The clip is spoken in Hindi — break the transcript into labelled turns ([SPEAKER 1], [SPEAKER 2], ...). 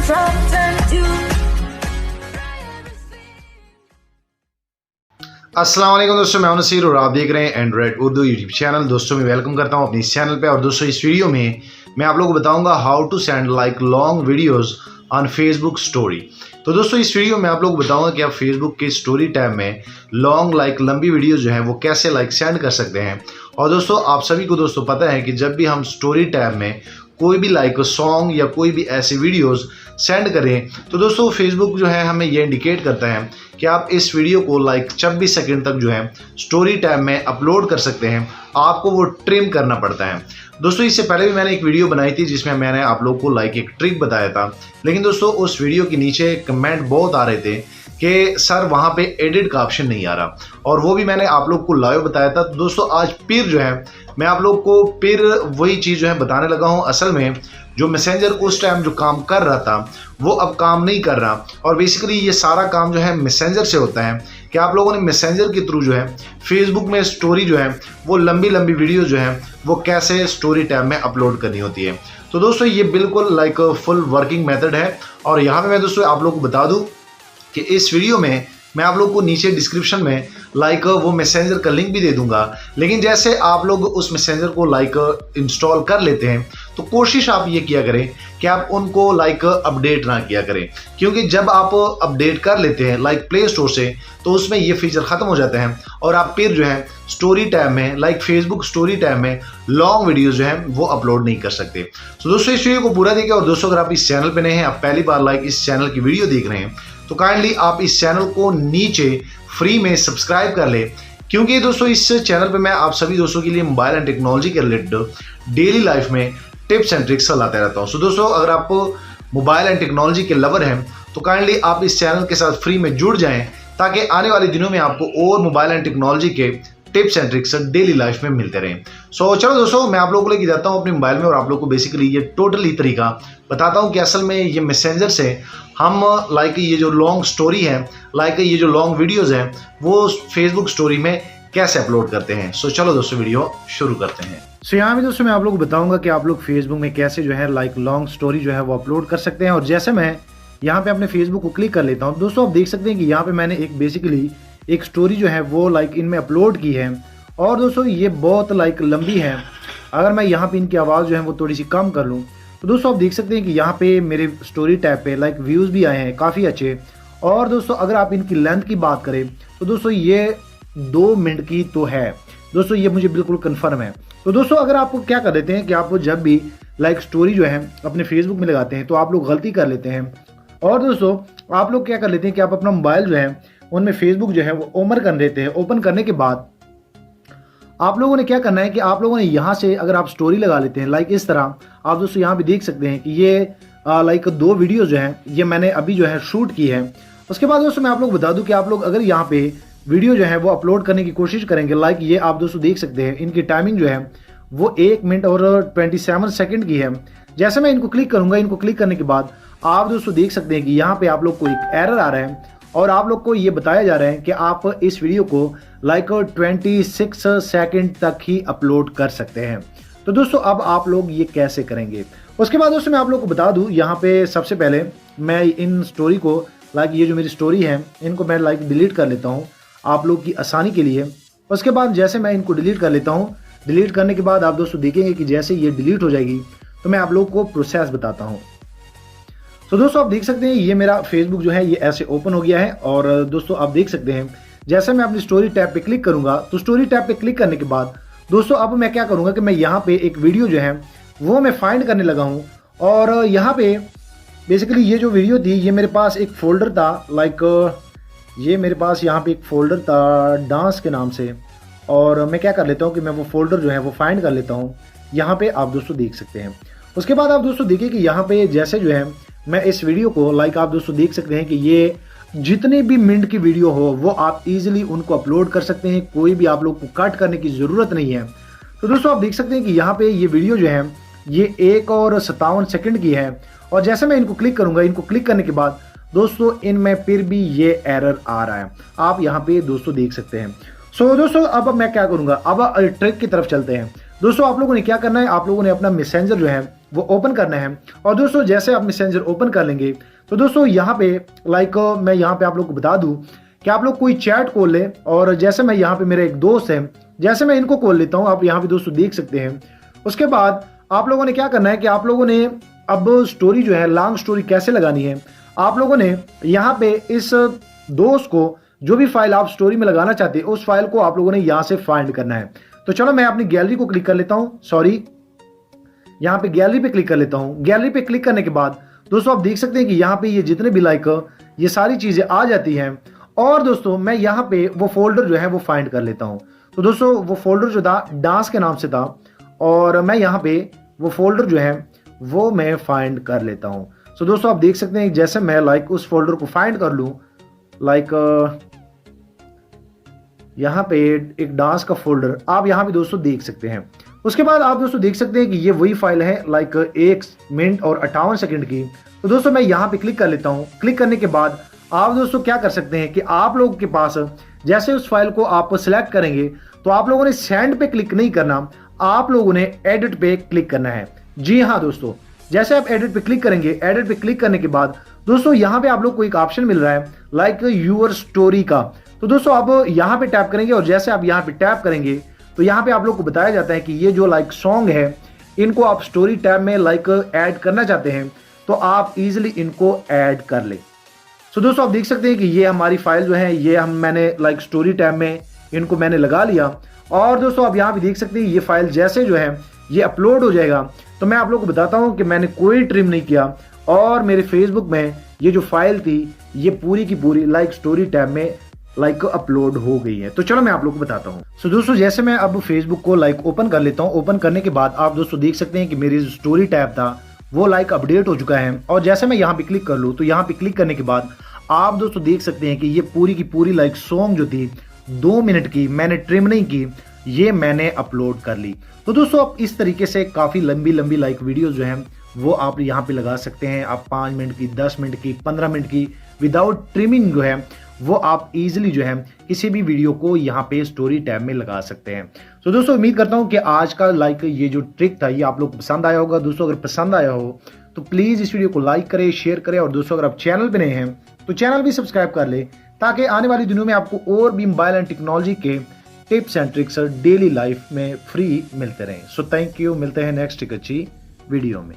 [SPEAKER 1] अस्सलाम वालेकुम दोस्तों, मैं नसीर और आप देख रहे हैं एंड्रॉइड उर्दू यूट्यूब चैनल। दोस्तों मैं वेलकम करता हूं अपने इस चैनल पे। और दोस्तों इस वीडियो में मैं आप लोगों को बताऊंगा how to send like long videos on Facebook story. तो दोस्तों इस वीडियो में आप लोगों को बताऊंगा कि आप फेसबुक के स्टोरी टैब में लॉन्ग लाइक लंबी वीडियोस जो हैं वो कैसे लाइक सेंड कर सकते हैं। और दोस्तों आप सभी को दोस्तों पता है कि जब भी हम स्टोरी टैब में कोई भी लाइक सॉन्ग या कोई भी ऐसे वीडियोस सेंड करें तो दोस्तों फेसबुक जो है हमें ये इंडिकेट करता है कि आप इस वीडियो को लाइक 26 सेकंड तक जो है स्टोरी टैब में अपलोड कर सकते हैं। आपको वो ट्रिम करना पड़ता है। दोस्तों इससे पहले भी मैंने एक वीडियो बनाई थी जिसमें मैंने आप लोगों को लाइक एक ट्रिक बताया था, लेकिन दोस्तों उस वीडियो के नीचे कमेंट बहुत आ रहे थे कि सर वहाँ पे एडिट का ऑप्शन नहीं आ रहा, और वो भी मैंने आप लोग को लाइव बताया था। तो दोस्तों आज फिर जो है मैं आप लोग को फिर वही चीज़ जो है बताने लगा हूँ। असल में जो मैसेंजर उस टाइम जो काम कर रहा था वो अब काम नहीं कर रहा, और बेसिकली ये सारा काम जो है मैसेंजर से होता है कि आप लोगों ने मैसेंजर के थ्रू जो है फेसबुक में स्टोरी जो है वो लंबी लंबी वीडियो जो है वो कैसे स्टोरी टैब में अपलोड करनी होती है। तो दोस्तों ये बिल्कुल लाइक फुल वर्किंग मेथड है। और यहाँ पे मैं दोस्तों आप लोग को बता दूँ कि इस वीडियो में मैं आप लोग को नीचे डिस्क्रिप्शन में लाइक वो मैसेंजर का लिंक भी दे दूंगा, लेकिन जैसे आप लोग उस मैसेंजर को लाइक इंस्टॉल कर लेते हैं तो कोशिश आप ये किया करें कि आप उनको लाइक अपडेट ना किया करें, क्योंकि जब आप अपडेट कर लेते हैं लाइक प्ले स्टोर से तो उसमें ये फीचर ख़त्म हो जाते हैं और आप फिर जो है स्टोरी टैब में लाइक फेसबुक स्टोरी टैब में लॉन्ग वीडियोस जो है वो अपलोड नहीं कर सकते। तो दोस्तों इस वीडियो को पूरा देखिए। और दोस्तों अगर आप इस चैनल पर नए हैं, आप पहली बार लाइक इस चैनल की वीडियो देख रहे हैं, तो काइंडली आप इस चैनल को नीचे फ्री में सब्सक्राइब कर ले, क्योंकि दोस्तों इस चैनल पे मैं आप सभी दोस्तों के लिए मोबाइल एंड टेक्नोलॉजी के रिलेटेड डेली लाइफ में टिप्स एंड ट्रिक्स लाते रहता हूँ। सो दोस्तों अगर आप मोबाइल एंड टेक्नोलॉजी के लवर हैं तो काइंडली आप इस चैनल के साथ फ्री में जुड़ जाएं, ताकि आने वाले दिनों में आपको और मोबाइल एंड टेक्नोलॉजी के tips and tricks daily life में मिलते रहें। सो चलो दोस्तों मैं आप लोगों को लेके जाता हूँ अपने मोबाइल में और आप लोगों को बेसिकली ये टोटली तरीका बताता हूँ कि असल में ये मैसेंजर से हम लाइक ये जो लॉन्ग स्टोरी है लाइक ये जो लॉन्ग वीडियोस हैं वो फेसबुक स्टोरी में कैसे अपलोड करते हैं। सो चलो दोस्तों वीडियो शुरू करते हैं। सो यहाँ भी दोस्तों मैं आप लोगों को बताऊंगा कि आप लोग फेसबुक में कैसे जो है लाइक लॉन्ग स्टोरी जो है वो अपलोड कर सकते हैं। और जैसे मैं यहाँ पे अपने फेसबुक को क्लिक कर लेता हूँ दोस्तों, आप देख सकते हैं कि यहाँ पे मैंने एक बेसिकली एक स्टोरी जो है वो लाइक इनमें अपलोड की है। और दोस्तों ये बहुत लाइक लंबी है। अगर मैं यहाँ पे इनकी आवाज़ जो है वो थोड़ी सी कम कर लूँ तो दोस्तों आप देख सकते हैं कि यहाँ पे मेरे स्टोरी टैब पे लाइक व्यूज़ भी आए हैं काफ़ी अच्छे। और दोस्तों अगर आप इनकी लेंथ की बात करें तो दोस्तों ये 2 मिनट की तो है दोस्तों, ये मुझे बिल्कुल कन्फर्म है। तो दोस्तों अगर आप क्या कर देते हैं कि आप जब भी लाइक स्टोरी जो है अपने फेसबुक में लगाते हैं तो आप लोग गलती कर लेते हैं। और दोस्तों आप लोग क्या कर लेते हैं कि आप अपना मोबाइल जो है उनमें फेसबुक जो है वो ओपन कर देते हैं। ओपन करने के बाद आप लोगों ने क्या करना है कि आप लोगों ने यहाँ से अगर आप स्टोरी लगा लेते हैं लाइक इस तरह, आप दोस्तों यहाँ भी देख सकते हैं कि ये लाइक 2 वीडियो जो हैं ये मैंने अभी जो है शूट की है। उसके बाद दोस्तों मैं आप लोग बता दूं कि आप लोग अगर यहाँ पे वीडियो जो है वो अपलोड करने की कोशिश करेंगे लाइक ये आप दोस्तों देख सकते हैं इनकी टाइमिंग जो है वो 1 मिनट और 27 सेकेंड की है। जैसे मैं इनको क्लिक करूँगा, इनको क्लिक करने के बाद आप दोस्तों देख सकते हैं कि यहाँ पे आप लोग को एक एरर आ रहा है और आप लोग को ये बताया जा रहा है कि आप इस वीडियो को लाइक 26 सेकंड तक ही अपलोड कर सकते हैं। तो दोस्तों अब आप लोग ये कैसे करेंगे, उसके बाद दोस्तों मैं आप लोग को बता दूं यहाँ पे सबसे पहले मैं इन स्टोरी को लाइक ये जो मेरी स्टोरी है इनको मैं लाइक डिलीट कर लेता हूँ आप लोग की आसानी के लिए। उसके बाद जैसे मैं इनको डिलीट कर लेता हूँ, डिलीट करने के बाद आप दोस्तों देखेंगे कि जैसे ये डिलीट हो जाएगी तो मैं आप लोग को प्रोसेस बताता हूँ। तो दोस्तों आप देख सकते हैं ये मेरा फेसबुक जो है ये ऐसे ओपन हो गया है। और दोस्तों आप देख सकते हैं जैसे मैं अपनी स्टोरी टैब पे क्लिक करूंगा तो स्टोरी टैब पे क्लिक करने के बाद दोस्तों अब मैं क्या करूंगा कि मैं यहाँ पे एक वीडियो जो है वो मैं फाइंड करने लगा हूँ। और यहाँ पे बेसिकली ये जो वीडियो थी ये मेरे पास एक फोल्डर था लाइक ये मेरे पास यहाँ पे एक फोल्डर था डांस के नाम से, और मैं क्या कर लेता हूँ कि मैं वो फोल्डर जो है वो फाइंड कर लेता हूँ। यहाँ पे आप दोस्तों देख सकते हैं। उसके बाद आप दोस्तों देखिए कि यहाँ पे जैसे जो है मैं इस वीडियो को लाइक आप दोस्तों देख सकते हैं कि ये जितने भी मिनट की वीडियो हो वो आप इजीली उनको अपलोड कर सकते हैं, कोई भी आप लोग को कट करने की ज़रूरत नहीं है। तो दोस्तों आप देख सकते हैं कि यहाँ पे ये वीडियो जो है ये 1 और 57 सेकंड की है। और जैसे मैं इनको क्लिक करूँगा, इनको क्लिक करने के बाद दोस्तों इनमें फिर भी ये एरर आ रहा है, आप यहाँ पे दोस्तों देख सकते हैं। सो दोस्तों अब मैं क्या करूँगा, अब ट्रिक की तरफ चलते हैं। दोस्तों आप लोगों ने क्या करना है, आप लोगों ने अपना मैसेंजर जो है
[SPEAKER 2] वो ओपन करना है। और दोस्तों जैसे आप मैसेंजर ओपन कर लेंगे तो दोस्तों यहाँ पे मैं यहाँ पे आप लोग को बता दूं कि आप लोग कोई चैट कॉल ले, और जैसे मैं यहाँ पे मेरे एक दोस्त है, जैसे मैं इनको कॉल लेता हूँ, आप यहाँ पे दोस्तों देख सकते हैं। उसके बाद आप लोगों ने क्या करना है कि आप लोगों ने अब स्टोरी जो है, लॉन्ग स्टोरी कैसे लगानी है, आप लोगों ने यहाँ पे इस दोस्त को जो भी फाइल आप स्टोरी में लगाना चाहते हैं उस फाइल को आप लोगों ने यहाँ से फाइंड करना है। तो चलो मैं अपनी गैलरी को क्लिक कर लेता हूँ, सॉरी यहाँ पे गैलरी पे क्लिक कर लेता हूँ। गैलरी पे क्लिक करने के बाद दोस्तों आप देख सकते हैं कि यहाँ पे ये जितने भी ये सारी चीजें आ जाती हैं। और दोस्तों मैं यहाँ पे वो फोल्डर जो है वो फाइंड कर लेता हूँ। तो दोस्तों वो फोल्डर जो था डांस के नाम से था, और मैं यहाँ पे वो फोल्डर जो है वो मैं फाइंड कर लेता हूँ। सो दोस्तों आप देख सकते हैं जैसे मैं उस फोल्डर को फाइंड कर लूँ, यहाँ पे एक डांस का फोल्डर आप यहाँ पे दोस्तों देख सकते हैं। उसके बाद आप दोस्तों देख सकते हैं कि ये वही फाइल है 1 मिनट और 58 सेकंड की। तो दोस्तों मैं यहाँ पे क्लिक कर लेता हूँ। क्लिक करने के बाद आप दोस्तों क्या कर सकते हैं कि आप लोगों के पास जैसे उस फाइल को आप सिलेक्ट करेंगे तो आप लोगों ने सेंड पे क्लिक नहीं करना, आप लोगों ने एडिट पे क्लिक करना है। जी हाँ दोस्तों, जैसे आप एडिट पे क्लिक करेंगे, एडिट पे क्लिक करने के बाद दोस्तों यहाँ पे आप लोग को एक ऑप्शन मिल रहा है यूर स्टोरी का। तो दोस्तों आप यहाँ पे टैप करेंगे, और जैसे आप यहाँ पे टैप करेंगे तो यहाँ पे आप लोग को बताया जाता है कि ये जो सॉन्ग है इनको आप स्टोरी टैब में ऐड करना चाहते हैं तो आप इजीली इनको ऐड कर ले। सो दोस्तों आप देख सकते हैं कि ये हमारी फाइल जो है ये मैंने स्टोरी टैब में इनको मैंने लगा लिया। और दोस्तों आप यहाँ पे देख सकते हैं ये फाइल जैसे जो है ये अपलोड हो जाएगा तो मैं आप लोग को बताता हूँ कि मैंने कोई ट्रिम नहीं किया, और मेरे फेसबुक में ये जो फाइल थी ये पूरी की पूरी स्टोरी टैब में अपलोड हो गई है। तो चलो मैं आप लोग को बताता हूँ। सो दोस्तों जैसे मैं अब फेसबुक को ओपन कर लेता हूँ। ओपन करने के बाद आप दोस्तों देख सकते हैं कि मेरी जो स्टोरी टैब था वो अपडेट हो चुका है। और जैसे मैं यहाँ पे क्लिक कर लूँ तो यहाँ पे क्लिक करने के बाद आप दोस्तों देख सकते हैं कि ये पूरी की पूरी सॉन्ग जो थी 2 मिनट की, मैंने ट्रिम नहीं की, ये मैंने अपलोड कर ली। तो दोस्तों आप इस तरीके से काफी लंबी लंबी वीडियोस जो हैं वो आप यहाँ पे लगा सकते हैं। आप 5 मिनट की, 10 मिनट की, 15 मिनट की विदाउट ट्रिमिंग जो है वो आप इजीली जो है किसी भी वीडियो को यहाँ पे स्टोरी टैब में लगा सकते हैं। तो दोस्तों उम्मीद करता हूँ कि आज का ये जो ट्रिक था ये आप लोग को पसंद आया होगा। दोस्तों अगर पसंद आया हो तो प्लीज इस वीडियो को लाइक करें, शेयर करें, और दोस्तों अगर आप चैनल पे नए हैं तो चैनल भी सब्सक्राइब कर ले ताकि आने वाले दिनों में आपको और भी मोबाइल एंड टेक्नोलॉजी के tips and tricks daily life में फ्री मिलते रहें। सो थैंक यू, मिलते हैं नेक्स्ट एक अच्छी वीडियो में।